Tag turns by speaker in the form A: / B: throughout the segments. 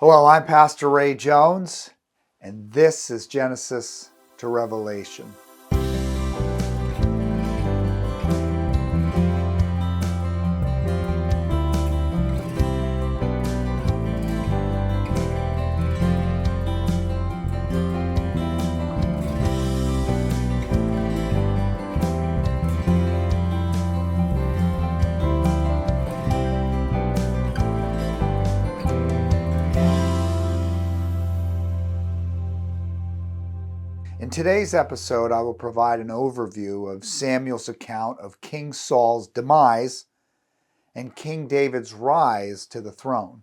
A: Hello, I'm Pastor Ray Jones, and this is Genesis to Revelation. In today's episode, I will provide an overview of Samuel's account of King Saul's demise and King David's rise to the throne.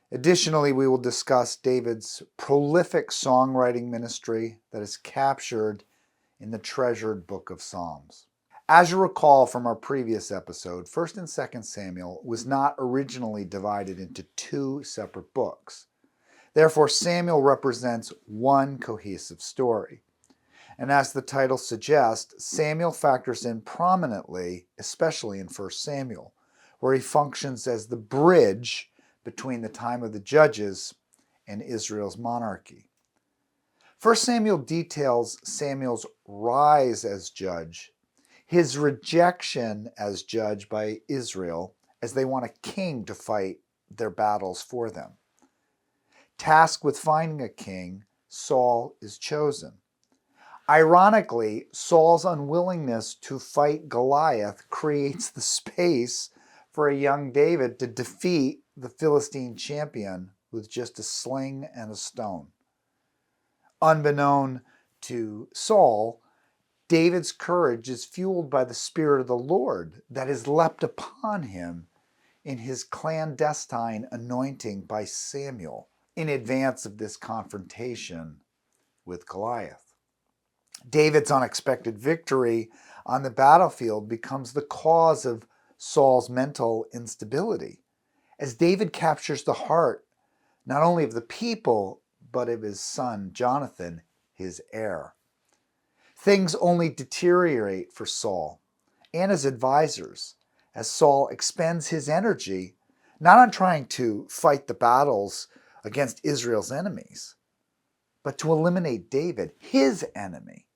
A: Additionally, we will discuss David's prolific songwriting ministry that is captured in the treasured book of Psalms. As you recall from our previous episode, 1st and 2nd Samuel was not originally divided into two separate books. Therefore, Samuel represents one cohesive story. And as the title suggests, Samuel factors in prominently, especially in 1 Samuel, where he functions as the bridge between the time of the judges and Israel's monarchy. 1 Samuel details Samuel's rise as judge, his rejection as judge by Israel as they want a king to fight their battles for them. Tasked with finding a king, Saul is chosen. Ironically, Saul's unwillingness to fight Goliath creates the space for a young David to defeat the Philistine champion with just a sling and a stone. Unbeknown to Saul, David's courage is fueled by the Spirit of the Lord that has leapt upon him in his clandestine anointing by Samuel in advance of this confrontation with Goliath. David's unexpected victory on the battlefield becomes the cause of Saul's mental instability, as David captures the heart not only of the people, but of his son Jonathan, his heir. Things only deteriorate for Saul and his advisors as Saul expends his energy not on trying to fight the battles against Israel's enemies, but to eliminate David, his enemy,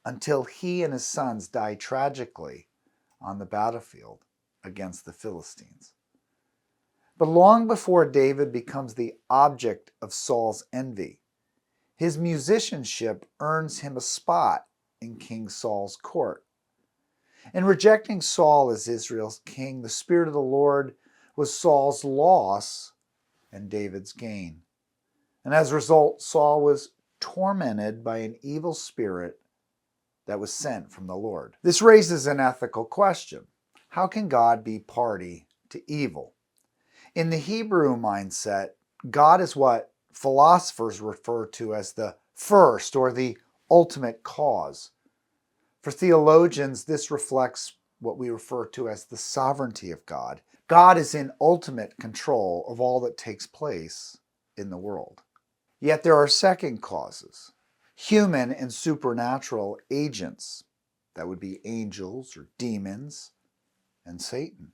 A: until he and his sons die tragically on the battlefield against the Philistines. But long before David becomes the object of Saul's envy, his musicianship earns him a spot in King Saul's court. In rejecting Saul as Israel's king, the Spirit of the Lord was Saul's loss and David's gain. And as a result, Saul was tormented by an evil spirit that was sent from the Lord. This raises an ethical question. How can God be party to evil? In the Hebrew mindset, God is what philosophers refer to as the first or the ultimate cause. For theologians, this reflects what we refer to as the sovereignty of God. God is in ultimate control of all that takes place in the world. Yet there are second causes, human and supernatural agents. That would be angels or demons and Satan.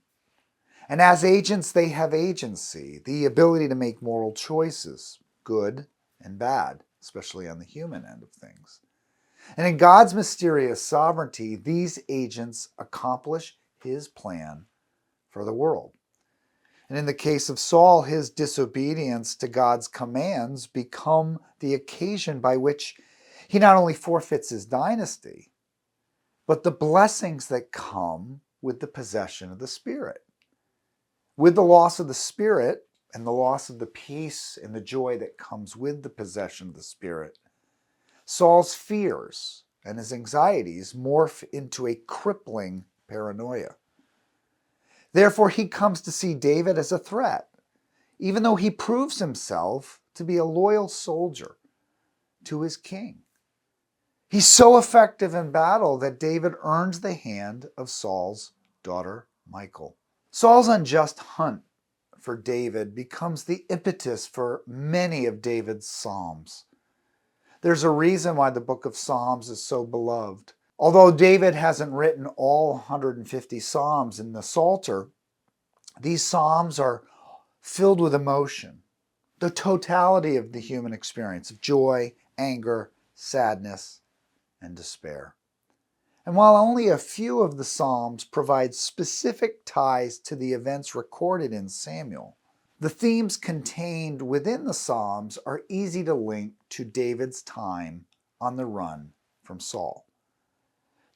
A: And as agents, they have agency, the ability to make moral choices, good and bad, especially on the human end of things. And in God's mysterious sovereignty, these agents accomplish his plan for the world. And in the case of Saul, his disobedience to God's commands become the occasion by which he not only forfeits his dynasty, but the blessings that come with the possession of the Spirit. With the loss of the Spirit and the loss of the peace and the joy that comes with the possession of the Spirit, Saul's fears and his anxieties morph into a crippling paranoia. Therefore, he comes to see David as a threat, even though he proves himself to be a loyal soldier to his king. He's so effective in battle that David earns the hand of Saul's daughter, Michal. Saul's unjust hunt for David becomes the impetus for many of David's psalms. There's a reason why the book of Psalms is so beloved. Although David hasn't written all 150 psalms in the Psalter, these psalms are filled with emotion the totality of the human experience of joy, anger, sadness, and despair. And while only a few of the Psalms provide specific ties to the events recorded in Samuel, the themes contained within the Psalms are easy to link to David's time on the run from Saul.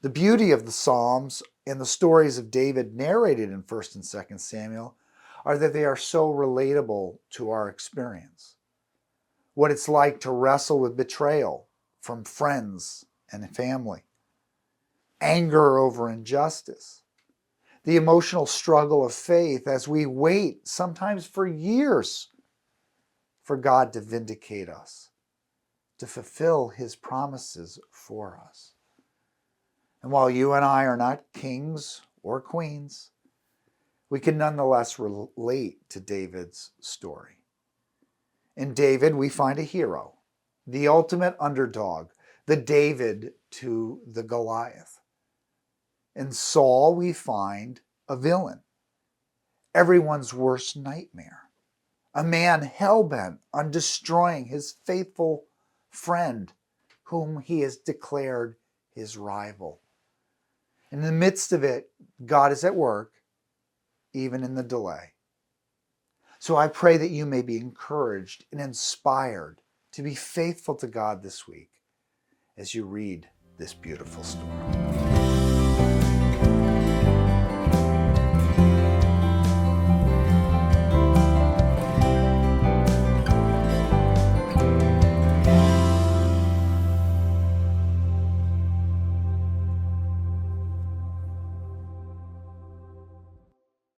A: The beauty of the Psalms and the stories of David narrated in 1st and 2nd Samuel are that they are so relatable to our experience. What it's like to wrestle with betrayal from friends and family, anger over injustice, the emotional struggle of faith as we wait, sometimes for years, for God to vindicate us, to fulfill his promises for us. And while you and I are not kings or queens, we can nonetheless relate to David's story. In David, we find a hero, the ultimate underdog, the David to the Goliath. In Saul, we find a villain, everyone's worst nightmare, a man hell-bent on destroying his faithful friend, whom he has declared his rival. In the midst of it, God is at work, even in the delay. So I pray that you may be encouraged and inspired to be faithful to God this week as you read this beautiful story.